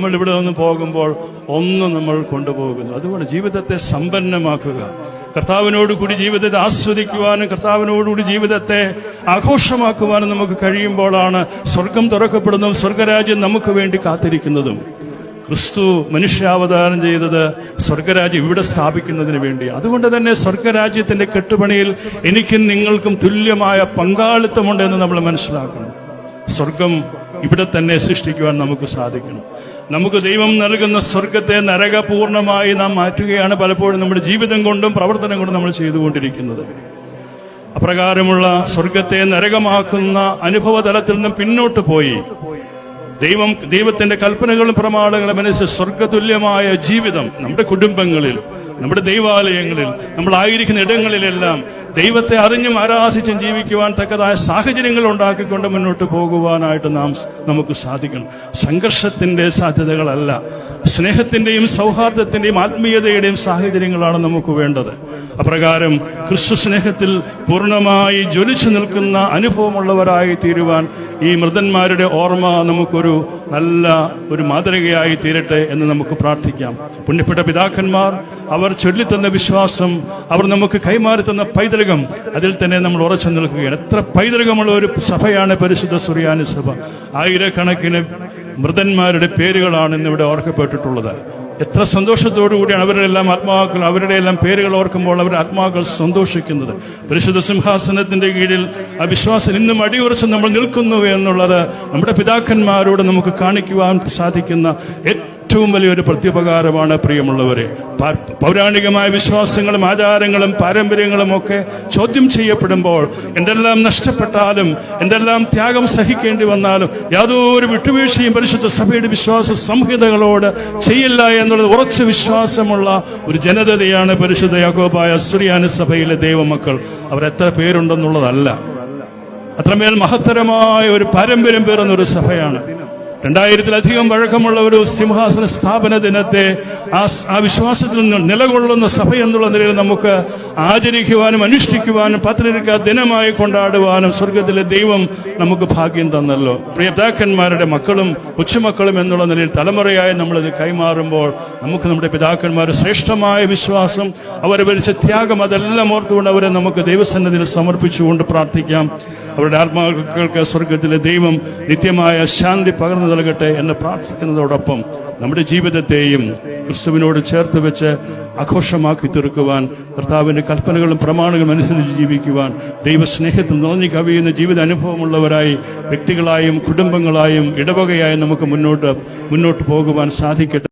നമ്മൾ ഇവിടെ നിന്ന് പോകുമ്പോൾ ഒന്ന് നമ്മൾ കൊണ്ടുപോകുന്നു. അതുകൊണ്ട് ജീവിതത്തെ സമ്പന്നമാക്കുക, കർത്താവിനോടുകൂടി ജീവിതത്തെ ആസ്വദിക്കുവാനും കർത്താവിനോടുകൂടി ജീവിതത്തെ ആഘോഷമാക്കുവാനും നമുക്ക് കഴിയുമ്പോഴാണ് സ്വർഗം തുറക്കപ്പെടുന്നതും സ്വർഗരാജ്യം നമുക്ക് വേണ്ടി കാത്തിരിക്കുന്നതും. ക്രിസ്തു മനുഷ്യാവതാരം ചെയ്തത് സ്വർഗരാജ്യം ഇവിടെ സ്ഥാപിക്കുന്നതിന് വേണ്ടി. അതുകൊണ്ട് തന്നെ സ്വർഗരാജ്യത്തിന്റെ കെട്ടുപണിയിൽ എനിക്കും നിങ്ങൾക്കും തുല്യമായ പങ്കാളിത്തമുണ്ടെന്ന് നമ്മൾ മനസ്സിലാക്കണം. സ്വർഗം ഇവിടെ തന്നെ സൃഷ്ടിക്കുവാൻ നമുക്ക് സാധിക്കണം. നമുക്ക് ദൈവം നൽകുന്ന സ്വർഗത്തെ നരകപൂർണമായി നാം മാറ്റുകയാണ് പലപ്പോഴും നമ്മുടെ ജീവിതം കൊണ്ടും പ്രവർത്തനം കൊണ്ടും നമ്മൾ ചെയ്തുകൊണ്ടിരിക്കുന്നത്. അപ്രകാരമുള്ള സ്വർഗത്തെ നരകമാക്കുന്ന അനുഭവ തലത്തിൽ നിന്നും പിന്നോട്ട് പോയി ദൈവത്തിന്റെ കൽപ്പനകളും പ്രമാണങ്ങളും അനുസരിച്ച് സ്വർഗതുല്യമായ ജീവിതം നമ്മുടെ കുടുംബങ്ങളിൽ, നമ്മുടെ ദൈവാലയങ്ങളിൽ, നമ്മളായിരിക്കുന്ന ഇടങ്ങളിലെല്ലാം ദൈവത്തെ അറിഞ്ഞും ആരാധിച്ചും ജീവിക്കുവാൻ തക്കതായ സാഹചര്യങ്ങൾ ഉണ്ടാക്കിക്കൊണ്ട് മുന്നോട്ട് പോകുവാനായിട്ട് നമുക്ക് സാധിക്കണം. സംഘർഷത്തിന്റെ സാധ്യതകളല്ല, സ്നേഹത്തിന്റെയും സൗഹാർദ്ദത്തിന്റെയും ആത്മീയതയുടെയും സാഹചര്യങ്ങളാണ് നമുക്ക് വേണ്ടത്. അപ്രകാരം ക്രിസ്തു സ്നേഹത്തിൽ പൂർണ്ണമായി ജ്വലിച്ചു നിൽക്കുന്ന അനുഭവമുള്ളവരായി തീരുവാൻ ഈ മൃതന്മാരുടെ ഓർമ്മ നമുക്കൊരു നല്ല ഒരു മാതൃകയായി തീരട്ടെ എന്ന് നമുക്ക് പ്രാർത്ഥിക്കാം. പുണ്യപ്പെട്ട പിതാക്കന്മാർ അവർ ചൊല്ലിത്തന്ന വിശ്വാസം, അവർ നമുക്ക് കൈമാറിത്തന്ന പൈതൃകം, അതിൽ തന്നെ നമ്മൾ ഉറച്ചു നിൽക്കുകയാണ്. എത്ര പൈതൃകമുള്ള ഒരു സഭയാണ് പരിശുദ്ധ സുറിയാനി സഭ. ആയിരക്കണക്കിന് മൃതന്മാരുടെ പേരുകളാണ് ഇന്നിവിടെ ഓർക്കപ്പെട്ടിട്ടുള്ളത്. എത്ര സന്തോഷത്തോടു കൂടിയാണ് അവരുടെ എല്ലാം പേരുകൾ ഓർക്കുമ്പോൾ അവരുടെ ആത്മാക്കൾ സന്തോഷിക്കുന്നത്. പരിശുദ്ധ സിംഹാസനത്തിന്റെ കീഴിൽ ആ വിശ്വാസം ഇന്നും അടിയുറച്ച് നമ്മൾ നിൽക്കുന്നു എന്നുള്ളത് നമ്മുടെ പിതാക്കന്മാരോട് നമുക്ക് കാണിക്കുവാൻ സാധിക്കുന്ന ഏറ്റവും വലിയൊരു പ്രത്യുപകാരമാണ്. പ്രിയമുള്ളവരെ, പൗരാണികമായ വിശ്വാസങ്ങളും ആചാരങ്ങളും പാരമ്പര്യങ്ങളും ഒക്കെ ചോദ്യം ചെയ്യപ്പെടുമ്പോൾ, എന്തെല്ലാം നഷ്ടപ്പെട്ടാലും എന്തെല്ലാം ത്യാഗം സഹിക്കേണ്ടി വന്നാലും യാതൊരു വിട്ടുവീഴ്ചയും പരിശുദ്ധ സഭയുടെ വിശ്വാസ സംഹിതകളോട് ചെയ്യില്ല എന്നുള്ളത് ഉറച്ച വിശ്വാസമുള്ള ഒരു ജനതയാണ് പരിശുദ്ധ യാക്കോബായ സുറിയാനി സഭയിലെ ദൈവമക്കൾ. അവരെത്ര പേരുണ്ടെന്നുള്ളതല്ല, അത്രമേൽ മഹത്തരമായ ഒരു പാരമ്പര്യം പേറുന്ന ഒരു സഭയാണ്. 2000-ലധികം പഴക്കമുള്ള ഒരു സിംഹാസന സ്ഥാപന ദിനത്തെ ആ വിശ്വാസത്തിൽ നിലകൊള്ളുന്ന സഭ എന്നുള്ള നിലയിൽ നമുക്ക് ആചരിക്കുവാനും അനുഷ്ഠിക്കുവാനും പത്രിക ദിനമായി കൊണ്ടാടുവാനും സ്വർഗത്തിലെ ദൈവം നമുക്ക് ഭാഗ്യം തന്നല്ലോ. പ്രിയ പിതാക്കന്മാരുടെ മക്കളും കൊച്ചുമക്കളും എന്നുള്ള നിലയിൽ തലമുറയായി നമ്മളിത് കൈമാറുമ്പോൾ നമുക്ക് നമ്മുടെ പിതാക്കന്മാരുടെ ശ്രേഷ്ഠമായ വിശ്വാസം, അവർ വരിച്ച ത്യാഗം, അതെല്ലാം ഓർത്തുകൊണ്ട് അവരെ നമുക്ക് ദൈവസന്നിധിയിൽ സമർപ്പിച്ചുകൊണ്ട് പ്രാർത്ഥിക്കാം. അവരുടെ ആത്മാക്കൾക്ക് സ്വർഗത്തിലെ ദൈവം നിത്യമായ ശാന്തി പകർന്നു നൽകട്ടെ എന്ന് പ്രാർത്ഥിക്കുന്നതോടൊപ്പം നമ്മുടെ ജീവിതത്തെയും ക്രിസ്തുവിനോട് ചേർത്ത് വെച്ച് ആഘോഷമാക്കി തീർക്കുവാൻ, കർത്താവിന്റെ കൽപ്പനകളും പ്രമാണങ്ങളും അനുസരിച്ച് ജീവിക്കുവാൻ, ദൈവസ്നേഹത്തിൽ നിറഞ്ഞു കവിയുന്ന ജീവിത അനുഭവമുള്ളവരായി വ്യക്തികളായും കുടുംബങ്ങളായും ഇടവകയായും നമുക്ക് മുന്നോട്ട് പോകുവാൻ സാധിക്കട്ടെ.